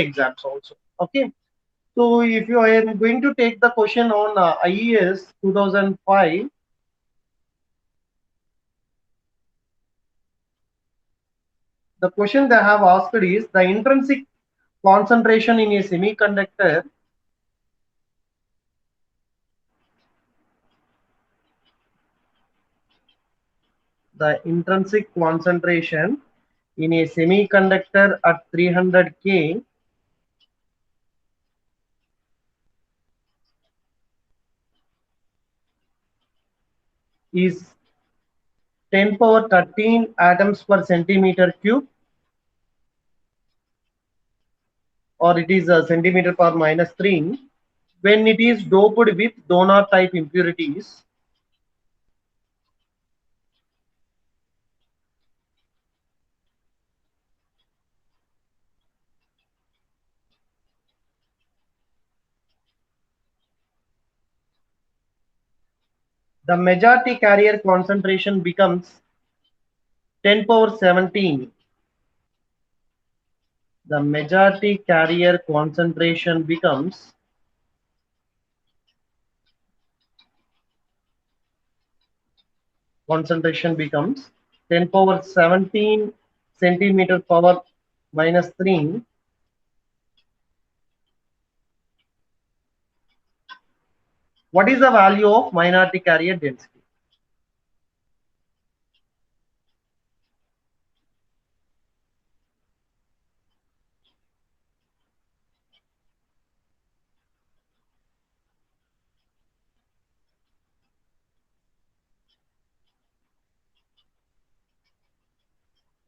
exams also. Okay. So if you are going to take the question on IES 2005, the question they have asked is the intrinsic concentration in a semiconductor the intrinsic concentration in a semiconductor at 300K is 10 power 13 atoms per centimeter cube, or it is a centimeter per minus 3 when it is doped with donor type impurities. The majority carrier concentration becomes 10 power 17. The majority carrier concentration becomes 10 power 17 centimeter power minus 3. What is the value of minority carrier density?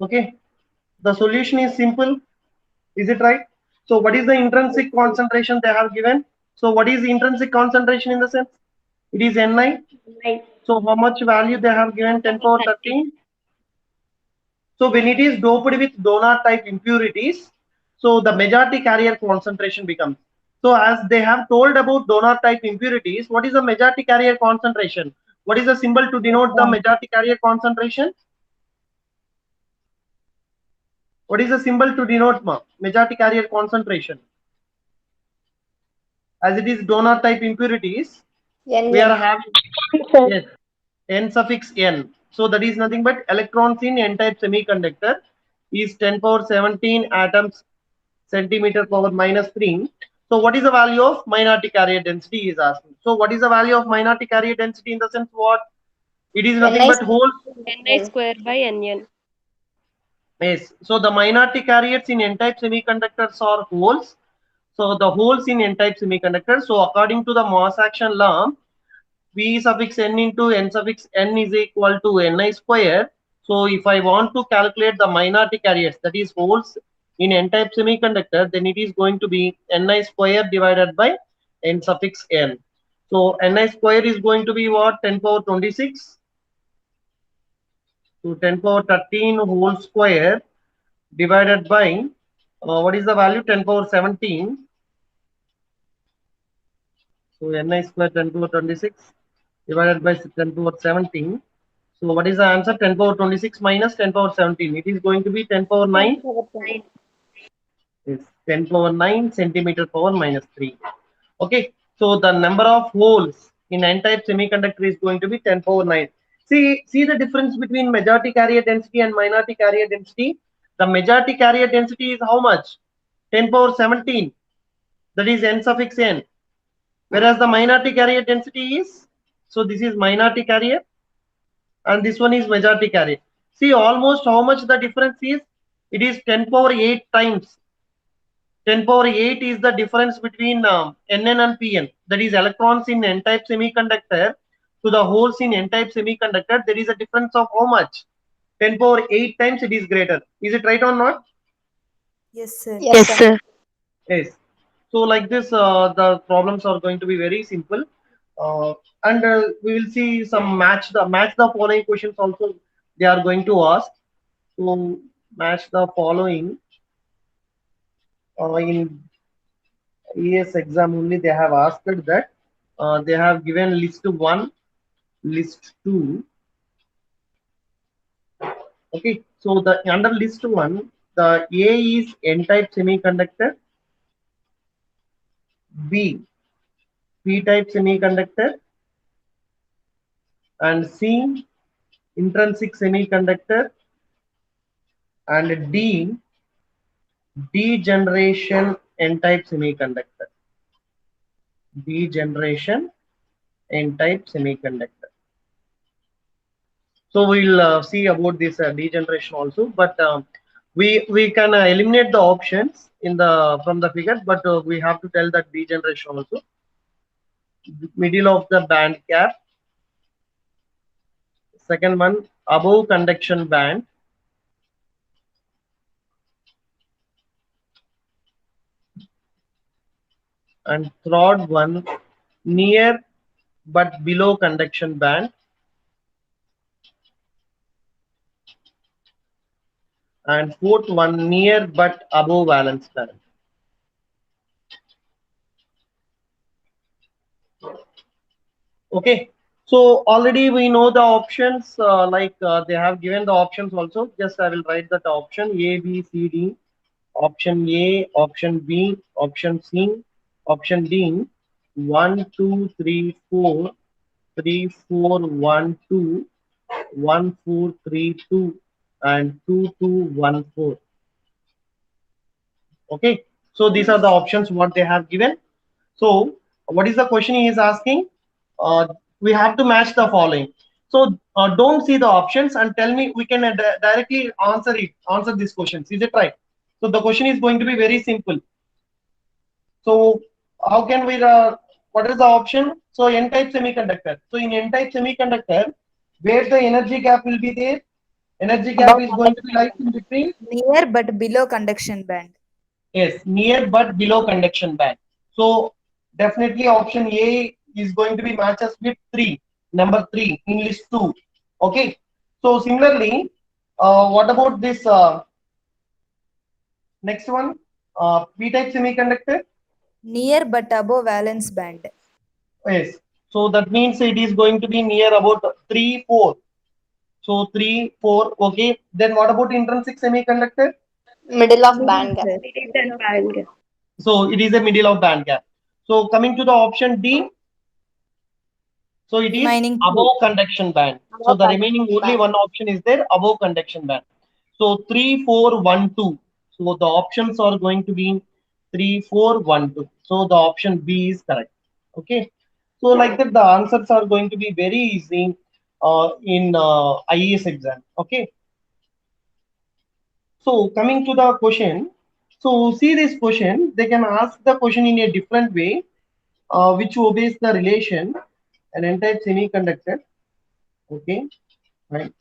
Okay, the solution is simple. Is it right? So what is the intrinsic concentration they have given? So what is the intrinsic concentration in the sense? It is Ni. Right. So how much value they have given? 10 power 13. So when it is doped with donor type impurities, so the majority carrier concentration becomes. So as they have told about donor type impurities, what is the majority carrier concentration? What is the symbol to denote the majority carrier concentration? What is the symbol to denote majority carrier concentration? As it is donor type impurities, we are NN. having, yes, n suffix n. So that is nothing but electrons in n-type semiconductor is 10 power 17 atoms centimeter power minus 3. So what is the value of minority carrier density is asking. So what is the value of minority carrier density in the sense what? It is nothing Ni but whole. Ni square by Nn. Yes. So the minority carriers in n-type semiconductors are holes. So the holes in n-type semiconductors. So according to the mass action law, V suffix n into n suffix n is equal to Ni square. So if I want to calculate the minority carriers, that is holes in n-type semiconductor, then it is going to be Ni square divided by n suffix n. So Ni square is going to be what? 10 power 26. So 10 power 13 whole square divided by what is the value? 10 power 17. So Ni square 10 power 26 divided by 10 power 17. So what is the answer? 10 power 26 minus 10 power 17. It is going to be 10 power 9. Is 10 power 9 centimeter power minus 3. Okay. So the number of holes in n-type semiconductor is going to be 10 power 9. See the difference between majority carrier density and minority carrier density. The majority carrier density is how much? 10 power 17. That is n suffix n. Whereas the minority carrier density is, so this is minority carrier and this one is majority carrier. See almost how much the difference is. It is 10 power 8 times. 10 power 8 is the difference between Nn and Pn. That is electrons in n-type semiconductor to the holes in n-type semiconductor. There is a difference of how much? 10 power 8 times it is greater. Is it right or not? Yes, sir. Yes, sir. Yes. So like this, the problems are going to be very simple. And we will see some match the following questions also they are going to ask. To match the following in ES exam only they have asked that they have given list 1, list 2. Okay, so the under list 1, the A is n-type semiconductor B, p-type semiconductor, and C, intrinsic semiconductor, and D, degeneration n-type semiconductor. Degeneration n-type semiconductor. So we'll see about this degeneration also, but we can eliminate the options in the from the figure, but we have to tell that degeneration also. Middle of the band gap. Second one, above conduction band. And third one, near but below conduction band. And fourth one, near but above valence band. Okay, so already we know the options, they have given the options also. Just I will write that option A, B, C, D. Option A, option B, option C, option D. 1, 2, 3, 4, 3, 4, 1, 2, 1, 4, 3, 2, and 2, 2, 1, 4. Okay, so these are the options what they have given. So what is the question he is asking? We have to match the following. So don't see the options and tell me. We can directly answer these questions. Is it right? So the question is going to be very simple. So how can we what is the option? So n-type semiconductor. So in n-type semiconductor, where the energy gap will be there? Energy gap is going to be like in between. Near but below conduction band. Yes, near but below conduction band. So definitely option A is going to be matches with 3, number 3 in list 2. Okay. So similarly, what about this next one? P-type semiconductor. Near but above valence band. Yes. So that means it is going to be near about 3, 4. So 3, 4. Okay. Then what about intrinsic semiconductor? Middle of Middle, band gap. sir. Middle and band gap. So it is a middle of band gap. So coming to the option D. So it is Remaining two. above conduction band. So the remaining only one option is there, above conduction band. So 3, 4, 1, 2. So the options are going to be 3, 4, 1, 2. So the option B is correct. Okay. So like that, the answers are going to be very easy in IES exam. Okay. So coming to the question. So see this question, they can ask the question in a different way, which obeys the relation an n-type semiconductor. Okay, right.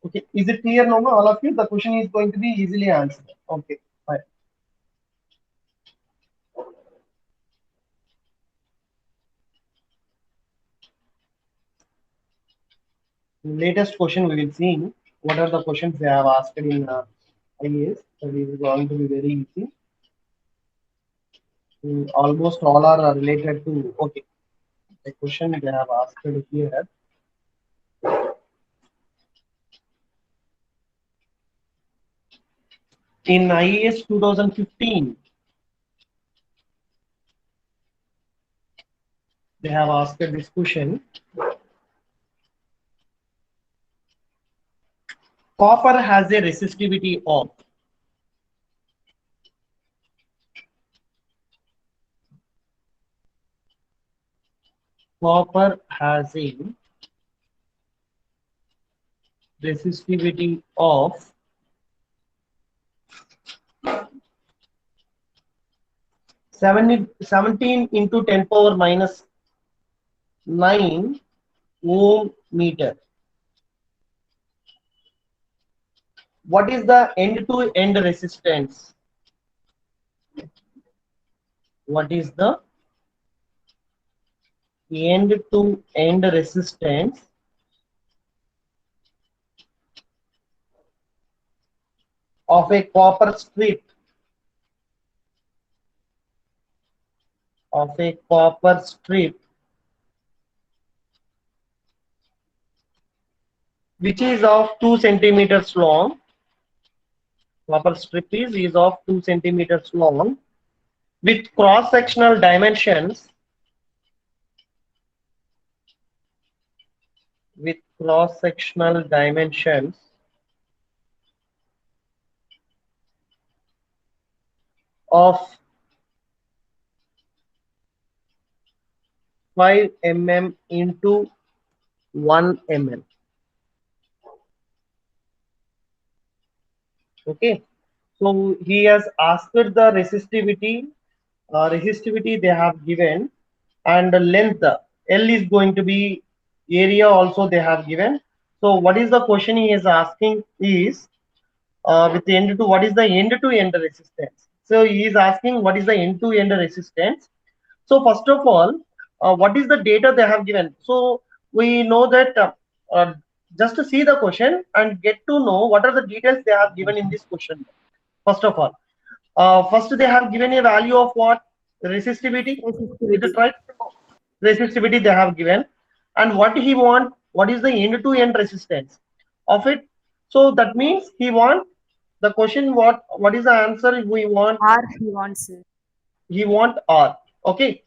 Okay, is it clear now, all of you? The question is going to be easily answered. Okay, fine. Latest question we will see. What are the questions they have asked in IAS? So this is going to be very easy. Almost all are related to, okay, the question they have asked here. In IAS 2015, they have asked this question. Copper has a resistivity of copper has a resistivity of 17 into 10 power minus 9 ohm meter. What is the end-to-end resistance? What is the end-to-end resistance of a copper strip which is of 2 centimeters long? Copper strip is of 2 centimeters long with cross-sectional dimensions of 5 mm into 1 mm. Okay, so he has asked the resistivity. Resistivity they have given, and the length L is going to be area also they have given. So what is the question he is asking is with the end to what is the end to end resistance. So he is asking what is the end to end resistance. So first of all, what is the data they have given? So we know that uh, just to see the question and get to know what are the details they have given in this question. First of all, first they have given a value of what? Resistivity. Is it right? Resistivity they have given, and what he want? What is the end to end resistance of it? So that means he want the question. What is the answer we want? R he wants. He want R. Okay,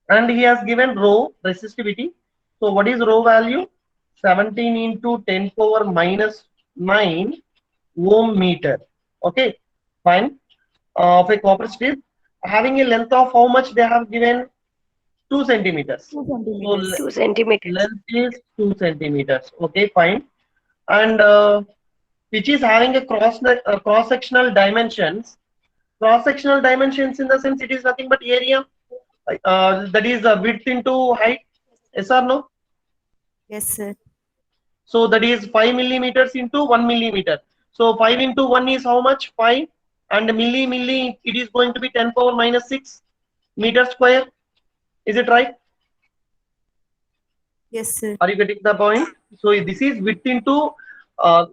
and he has given rho resistivity. So what is rho value? 17 into 10 power minus 9 ohm meter. Okay, fine. Of a copper strip having a length of how much they have given? 2 centimeters. 2 So centimeters. 2 centimeters. length is 2 centimeters. Okay, fine. And which is having a cross sectional dimensions. Cross sectional dimensions in the sense it is nothing but area. That is width into height. Yes or no? Yes, sir. So that is 5 millimeters into 1 millimeter. So 5 into 1 is how much? 5. And milli it is going to be 10 power minus 6 meter square. Is it right? Yes, sir. Are you getting the point? So this is uh,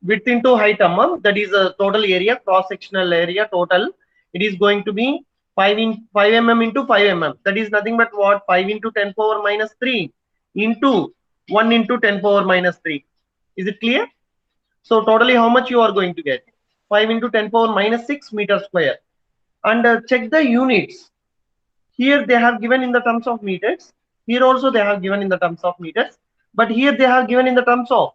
width into height amount. That is a total area, cross sectional area total. It is going to be 5 mm into 5 mm. That is nothing but what? 5 into 10 power minus 3 into 1 into 10 power minus 3. Is it clear? So totally how much you are going to get? 5 into 10 power minus 6 meter square. And check the units. Here they have given in the terms of meters. Here also they have given in the terms of meters. But here they have given in the terms of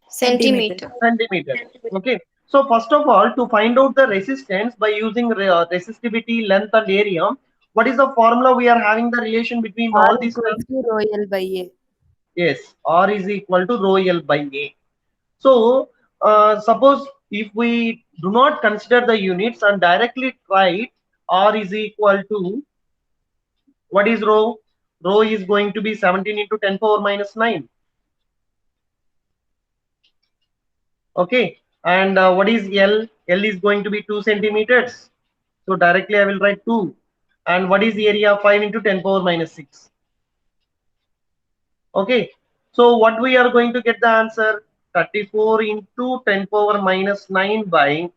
Centimeter. centimeters. Okay. So first of all, to find out the resistance by using resistivity, length and area, what is the formula we are having the relation between R all these terms? equals to rho L by A. Yes, R is equal to rho L by A. So suppose if we do not consider the units and directly write R is equal to what is rho? Rho is going to be 17 into 10 power minus 9. Okay. And what is L? L is going to be 2 centimeters. So directly I will write 2. And what is the area? 5 into 10 power minus 6. Okay. So what we are going to get the answer? 34 into 10 power minus 9 by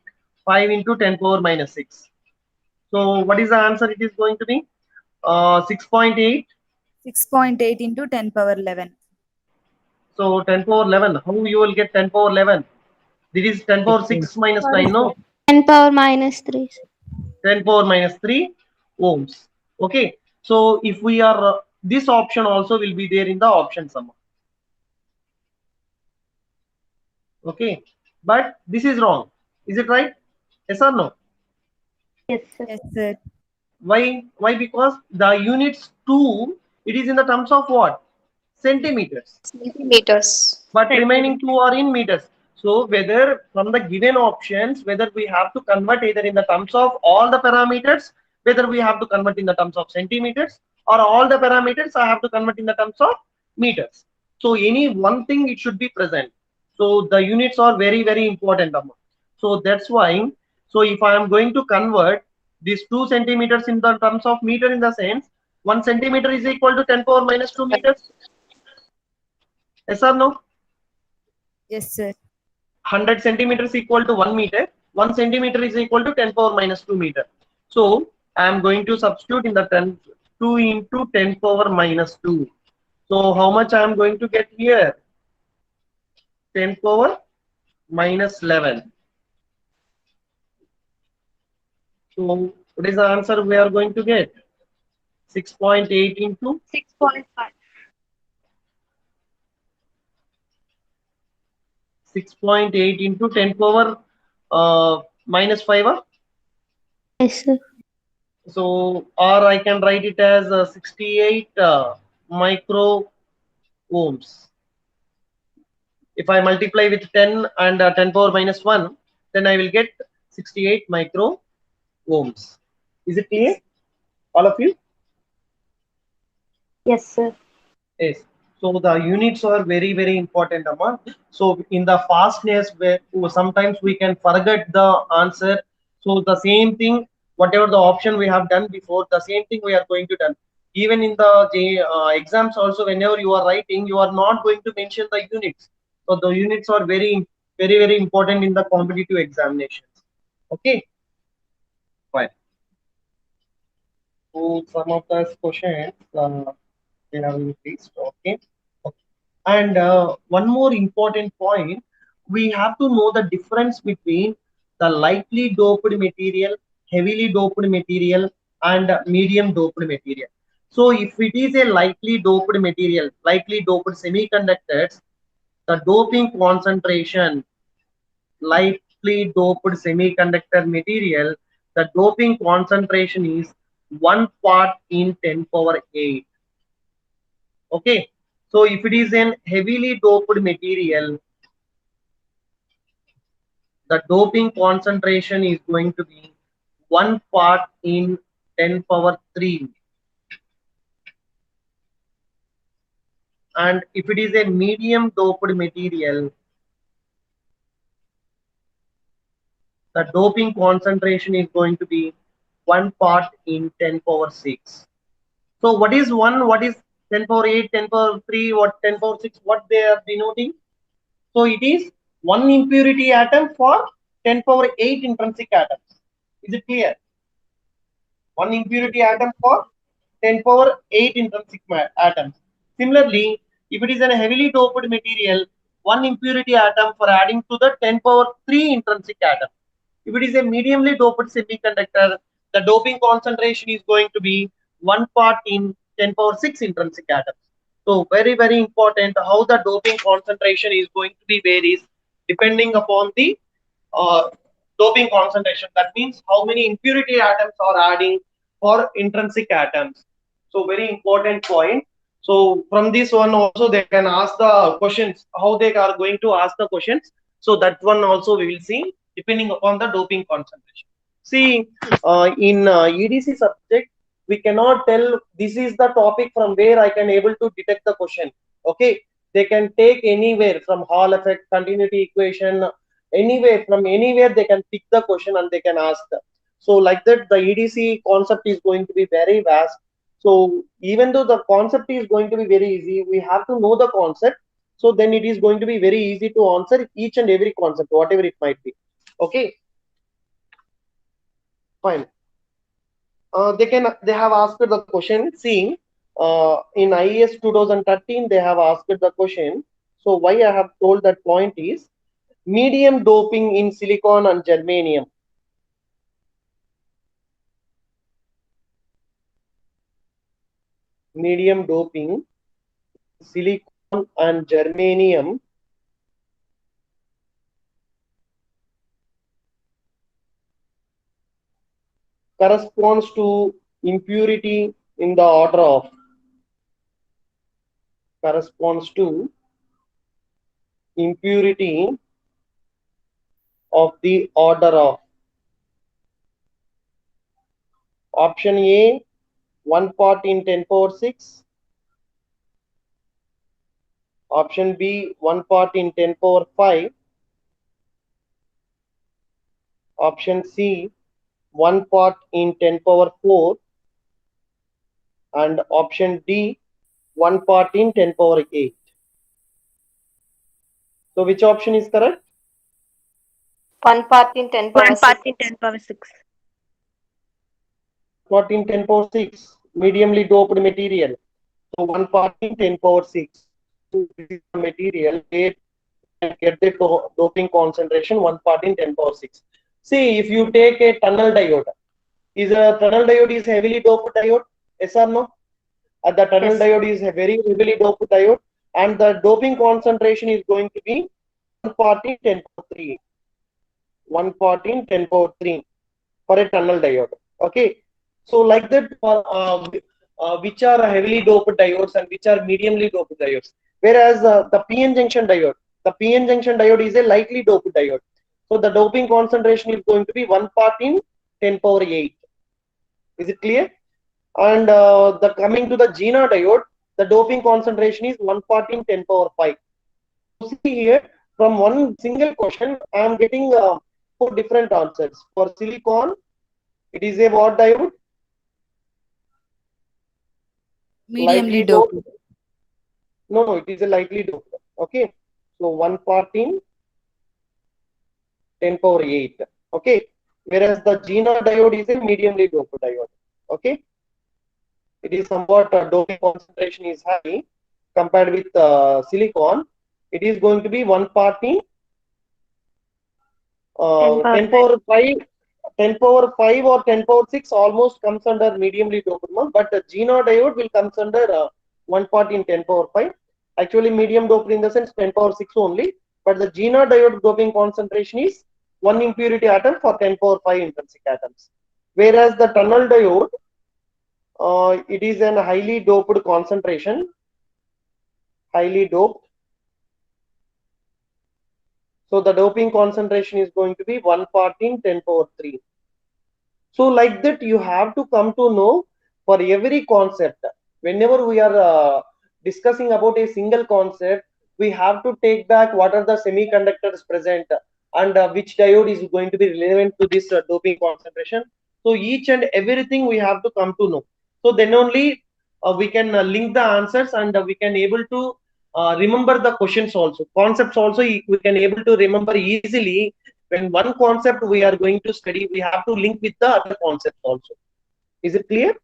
5 into 10 power minus 6. So what is the answer it is going to be? 6.8. 6.8 into 10 power 11. So 10 power 11. How you will get 10 power 11? This is 10 power 6 minus Sorry, 9, no? sir. 10 power minus 3. 10 power minus 3 ohms. Okay. So if we are, this option also will be there in the option sum. Okay. But this is wrong. Is it right? Yes or no? Yes, sir. Yes, sir. Why? Why? Because the units 2, it is in the terms of what? Centimeters. Centimeters. But remaining 2 are in meters. So whether from the given options, whether we have to convert either in the terms of all the parameters, whether we have to convert in the terms of centimeters, or all the parameters I have to convert in the terms of meters. So any one thing it should be present. So the units are very, very important. So that's why, so if I am going to convert these 2 centimeters in the terms of meter, in the sense 1 centimeter is equal to 10 power minus 2 meters. Yes or no? Yes, sir. 100 centimeters equal to 1 meter. 1 centimeter is equal to 10 power minus 2 meter. So I am going to substitute in the 2 into 10 power minus 2. So how much I am going to get here? 10 power minus 11. So What is the answer we are going to get? 6.8 into 6.5. 6.8 into 10 power minus 5. Yes, sir. So, or I can write it as 68 micro ohms. If I multiply with 10 and 10 power minus 1, then I will get 68 micro ohms. Is it clear? All of you? Yes, sir. Yes. So the units are very, very important, Amma. So in the fastness, where sometimes we can forget the answer. So the same thing, whatever the option we have done before, the same thing we are going to done. Even in the exams also, whenever you are writing, you are not going to mention the units. So the units are very, very, very important in the competitive examinations. Okay, fine. So some of the questions they have increased. Okay. Okay. And one more important point, we have to know the difference between the lightly doped material, heavily doped material, and medium doped material. So if it is a lightly doped material, lightly doped semiconductors, the doping concentration, lightly doped semiconductor material, the doping concentration is 1 part in 10 power 8. Okay. So if it is an heavily doped material, the doping concentration is going to be 1 part in 10 power 3. And if it is a medium doped material, the doping concentration is going to be 1 part in 10 power 6. So what is 1? What is 10 power 8, 10 power 3, what 10 power 6? What they are denoting? So it is 1 impurity atom for 10 power 8 intrinsic atoms. Is it clear? 1 impurity atom for 10 power 8 intrinsic atoms. Similarly, if it is a heavily doped material, 1 impurity atom for adding to the 10 power 3 intrinsic atom. If it is a mediumly doped semiconductor, the doping concentration is going to be 1 part in 10 power 6 intrinsic atoms. So very, very important how the doping concentration is going to be varies depending upon the uh, doping concentration. That means how many impurity atoms are adding for intrinsic atoms. So very important point. So from this one also they can ask the questions, how they are going to ask the questions. So that one also we will see depending upon the doping concentration. See, in EDC subject, we cannot tell this is the topic from where I can able to detect the question. Okay, they can take anywhere from Hall effect, continuity equation, anywhere from anywhere they can pick the question and they can ask them. So like that, the EDC concept is going to be very vast. So even though the concept is going to be very easy, we have to know the concept. So then it is going to be very easy to answer each and every concept, whatever it might be. Okay, fine. They have asked the question. See, in IES 2013 they have asked the question. So why I have told that point is medium doping in silicon and germanium. Medium doping, silicon and germanium corresponds to impurity in the order of impurity of the order of option A 1 part in 10 power 6, option B 1 part in 10 power 5, option C 1 part in 10 power 4, and option D 1 part in 10 power 8. So which option is correct? 1 part in 10 power 1 part 6. in 10 power 6. Part in 10 power 6, mediumly doped material. So 1 part in 10 power 6. So this is the material where you get the doping concentration 1 part in 10 power 6. See, if you take a tunnel diode, Is a tunnel diode is heavily doped diode? Yes or no? The tunnel Yes. diode is a very heavily doped diode, and the doping concentration is going to be 1 part in 10 power 3. 1 part in 10 power 3 for a tunnel diode. Okay. So like that, which are heavily doped diodes and which are mediumly doped diodes. Whereas the PN junction diode is a lightly doped diode. So the doping concentration is going to be 1 part in 10 power 8. Is it clear? And the coming to the GINA diode, the doping concentration is 1 part in 10 power 5. So see here, from one single question, I am getting 4 different answers. For silicon, it is a what diode? Mediumly Lightly doped. No, it is a lightly doped. Okay. So 1 part in 10 power 8. Okay. Whereas the GINA diode is a mediumly doped diode. Okay. It is somewhat doping concentration is high compared with silicon. It is going to be 1 part in 10 power 5. 10 power 5 or 10 power 6 almost comes under mediumly doped one, but the GINA diode will comes under 1 part in 10 power 5. Actually, medium doped in the sense 10 power 6 only, but the GINA diode doping concentration is 1 impurity atom for 10 power 5 intrinsic atoms. Whereas the tunnel diode, it is an highly doped concentration, highly doped. So the doping concentration is going to be 1 part in 10 power 3. So like that, you have to come to know for every concept. Whenever we are discussing about a single concept, we have to take back what are the semiconductors present and which diode is going to be relevant to this doping concentration. So each and everything we have to come to know. So then only we can link the answers and we can able to remember the questions also. Concepts also we can able to remember easily. When one concept we are going to study, we have to link with the other concepts also. Is it clear?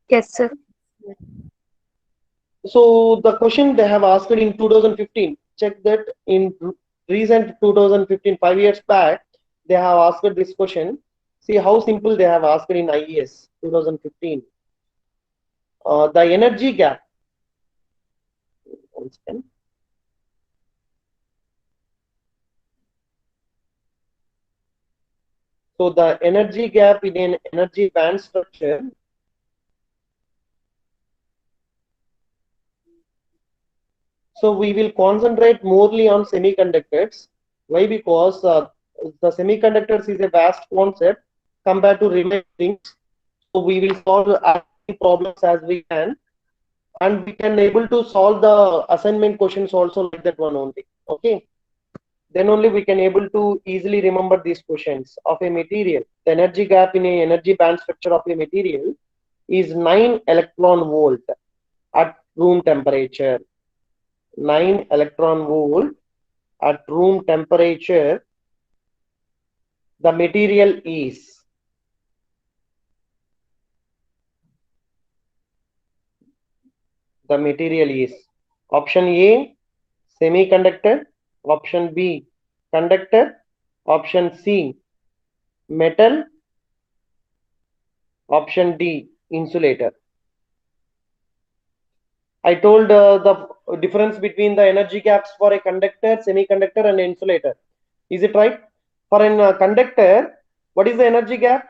Yes, sir. So the question they have asked in 2015, check that in recent 2015, 5 years back, they have asked this question. See how simple they have asked in IES 2015. The energy gap. One second. So the energy gap in an energy band structure so we will concentrate morely on semiconductors. Why? Because the semiconductors is a vast concept compared to remaining things. So we will solve as many problems as we can, and we can able to solve the assignment questions also like that one only. Okay. Then only we can able to easily remember these questions of a material. The energy gap in a energy band structure of a material is 9 electron volt at room temperature. 9 electron volt at room temperature. The material is option A, semiconductor, option B, conductor, option C, metal, option D, insulator. I told the difference between the energy gaps for a conductor, semiconductor and insulator. Is it right? For a conductor, what is the energy gap?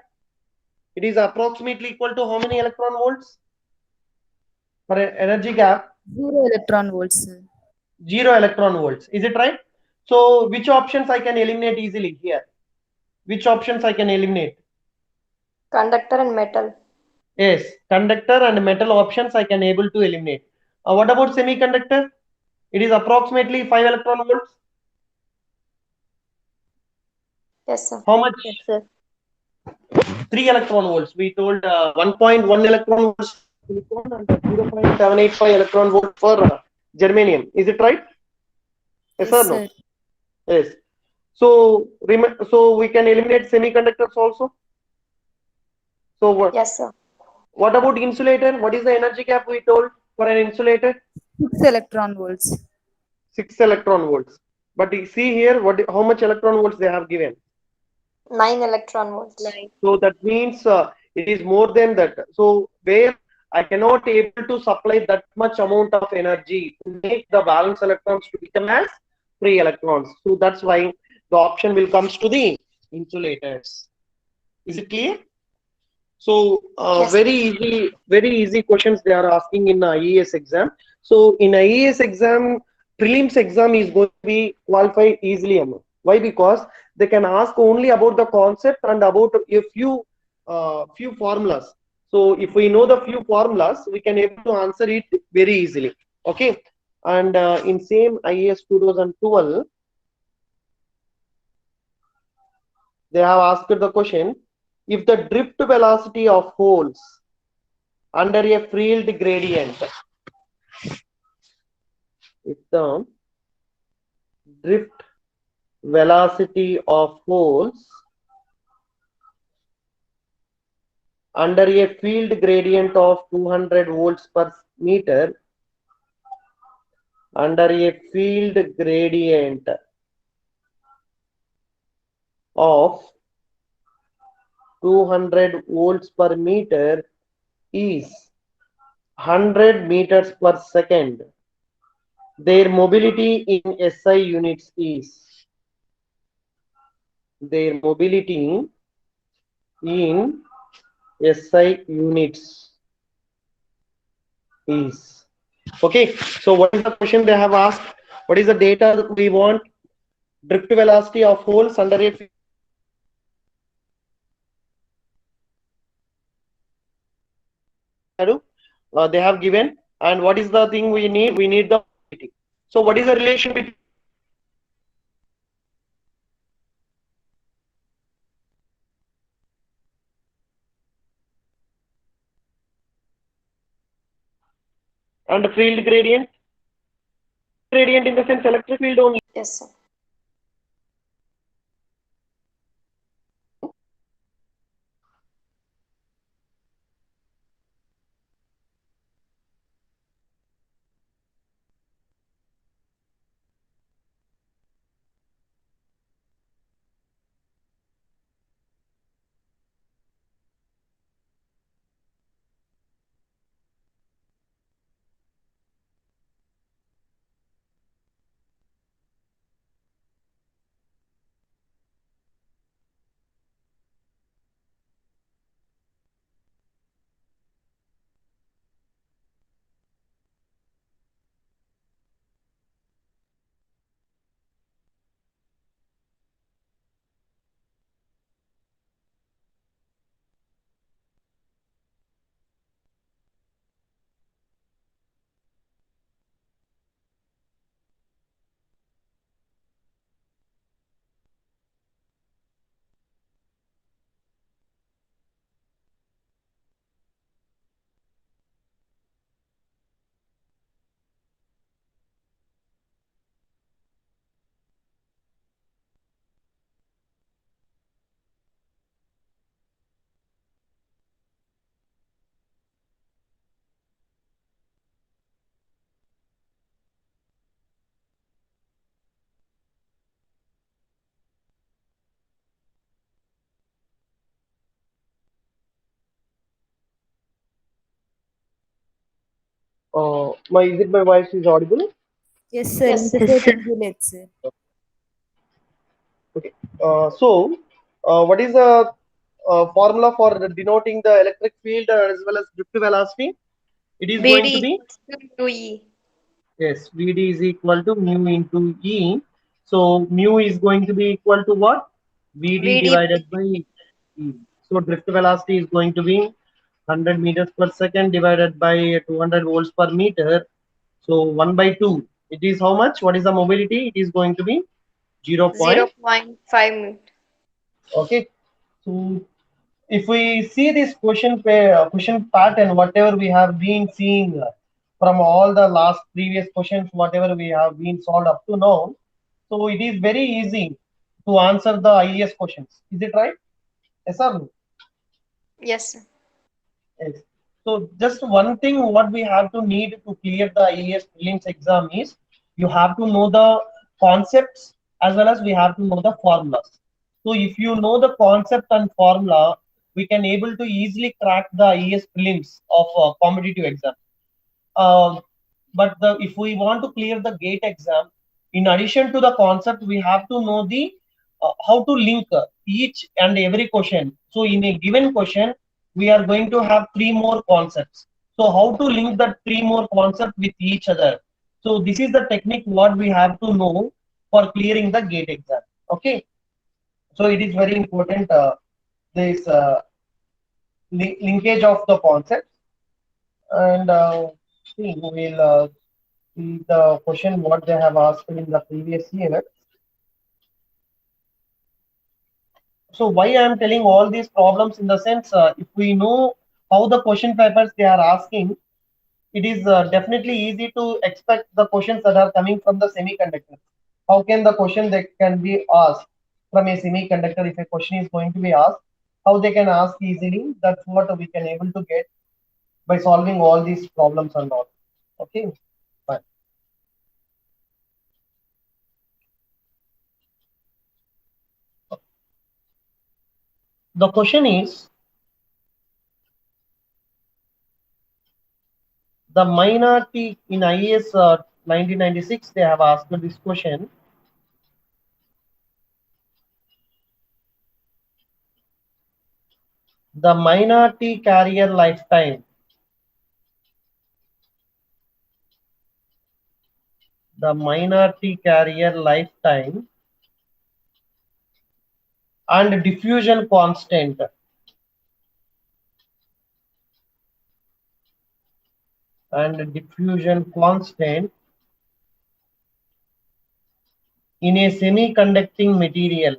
It is approximately equal to how many electron volts? For an energy gap, 0 electron volts, sir. 0 electron volts. Is it right? So which options I can eliminate easily here? Which options I can eliminate? Conductor and metal. Yes, conductor and metal options I can able to eliminate. What about semiconductor? It is approximately 5 electron volts. Yes, sir. How much? Yes, sir. 3 electron volts. We told 1.1 electron volts silicon and 0.785 electron volt for germanium. Is it right? Yes, or no? Sir. Yes. So we can eliminate semiconductors also. So Yes, sir. what about insulator? What is the energy gap we told for an insulator? 6 electron volts. 6 electron volts. But you see here how much electron volts they have given. 9 electron volts. 9. So that means it is more than that. So where I cannot able to supply that much amount of energy to make the valence electrons to become as free electrons. So that's why the option will comes to the insulators. Is it clear? So Yes. very easy questions they are asking in IES exam. So in IES exam, prelims exam is going to be qualified easily. Why? Because they can ask only about the concept and about a few formulas. So if we know the few formulas, we can able to answer it very easily. Okay. And in same IES 2012, they have asked the question: if the drift velocity of holes under a field gradient, if the drift velocity of holes under a field gradient of 200 volts per meter, under a field gradient of 200 volts per meter is 100 meters per second, their mobility in SI units is, their mobility in SI units is. Okay, so what is the question they have asked? What is the data that we want? Drift velocity of holes under a they have given, and what is the thing we need? We need the mobility. So what is the relation between and the field gradient? Gradient in the sense electric field only. Yes, sir. My voice is audible? Yes, sir. Yes, sir. Insulating bullets, sir. Okay. What is the formula for denoting the electric field as well as drift velocity? It is going to VD be, equals to E. yes, Vd is equal to mu into E. So mu is going to be equal to what? Vd VD. divided by E. So drift velocity is going to be 100 meters per second divided by 200 volts per meter. So 1 by 2. It is how much? What is the mobility? It is going to be 0. 0.5 minute. Okay. So if we see this question pattern, whatever we have been seeing from all the last previous questions, whatever we have been solved up to now, so it is very easy to answer the IES questions. Is it right? Yes or no? Yes, sir. Yes. So just one thing what we have to need to clear the IES prelims exam is you have to know the concepts as well as we have to know the formulas. So if you know the concept and formula, we can able to easily crack the IAS prelims of competitive exam. But if we want to clear the gate exam, in addition to the concept, we have to know the how to link each and every question. So in a given question, we are going to have 3 more concepts. So how to link that 3 more concepts with each other. So this is the technique what we have to know for clearing the gate exam. Okay. So it is very important this linkage of the concepts, and see we'll see the question what they have asked in the previous year. So why I am telling all these problems in the sense, if we know how the question papers they are asking, it is definitely easy to expect the questions that are coming from the semiconductor. How can the question that can be asked from a semiconductor, if a question is going to be asked, how they can ask easily? That's what we can able to get by solving all these problems and all. Okay, fine. The question is, the minority in IAS 1996, they have asked this question. The minority carrier lifetime. The minority carrier lifetime and diffusion constant. And diffusion constant in a semiconducting material.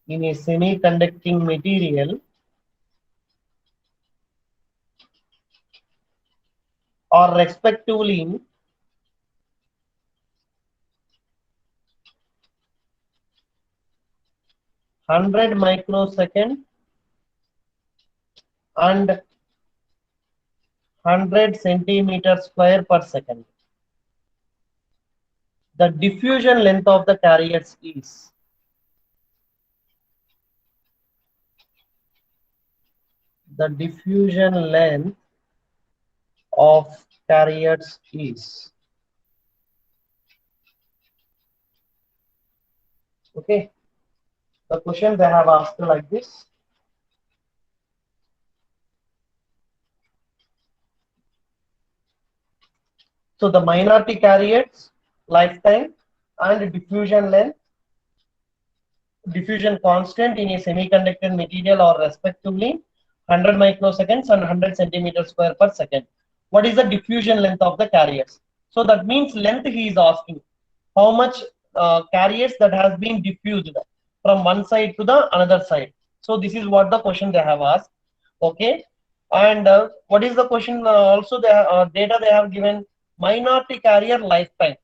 In a semiconducting material or respectively 100 microsecond and 100 centimeter square per second. The diffusion length of the carriers is the diffusion length of carriers is. Okay, the question they have asked like this. So the minority carriers lifetime and diffusion length, diffusion constant in a semiconductor material or respectively 100 microseconds and 100 centimeters square per second. What is the diffusion length of the carriers? So that means length he is asking. How much carriers that has been diffused from one side to the another side. So this is what the question they have asked. Okay. And what is the question? Also the data they have given, minority carrier lifetime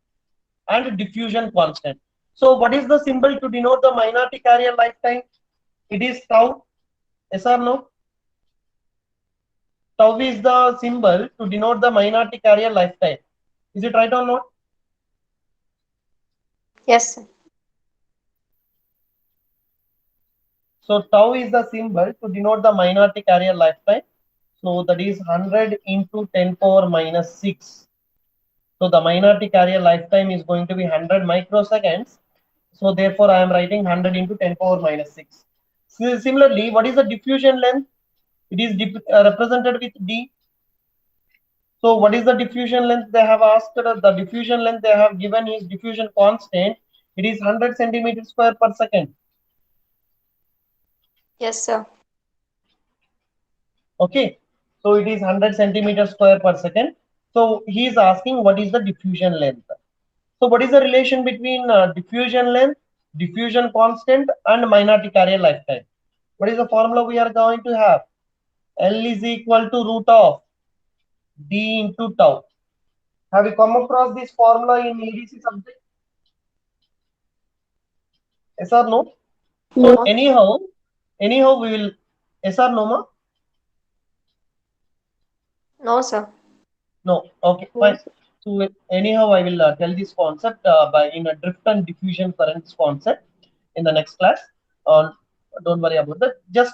and diffusion constant. So what is the symbol to denote the minority carrier lifetime? It is tau. Yes or no? Tau is the symbol to denote the minority carrier lifetime. Is it right or not? Yes, sir. So tau is the symbol to denote the minority carrier lifetime. So that is 100 into 10 power minus 6. So the minority carrier lifetime is going to be 100 microseconds. So therefore I am writing 100 into 10 power minus 6. Similarly, what is the diffusion length? It is represented with D. So what is the diffusion length they have asked? The diffusion length they have given is diffusion constant. It is 100 centimeters square per second. Yes, sir. Okay. So it is 100 centimeters square per second. So he is asking what is the diffusion length. So what is the relation between diffusion length, diffusion constant and minority carrier lifetime? What is the formula we are going to have? L is equal to root of D into tau. Have you come across this formula in EDC subject? Yes or no? So No. anyhow we will, yes or no ma? No, sir. No. Okay, No, fine. sir. So anyhow, I will tell this concept by in a drift and diffusion currents concept in the next class. Don't worry about that. Just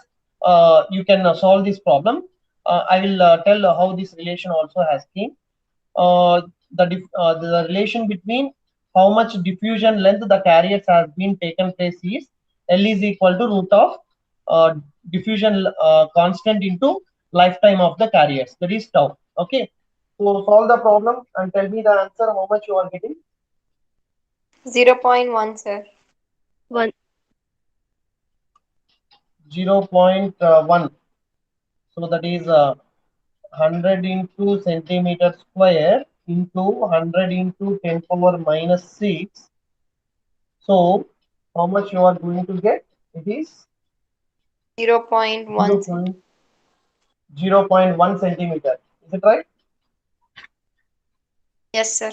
you can solve this problem. I will tell how this relation also has been. The relation between how much diffusion length the carriers has been taken place is L is equal to root of diffusion constant into lifetime of the carriers. That is tau. Okay. So solve the problem and tell me the answer. How much you are getting? 0.1, sir. 1. 0.1. So that is 100 into centimeter square into 100 into 10 power minus 6. So how much you are going to get? It is 0.1, sir. 0.1 centimeter. Is it right? Yes, sir.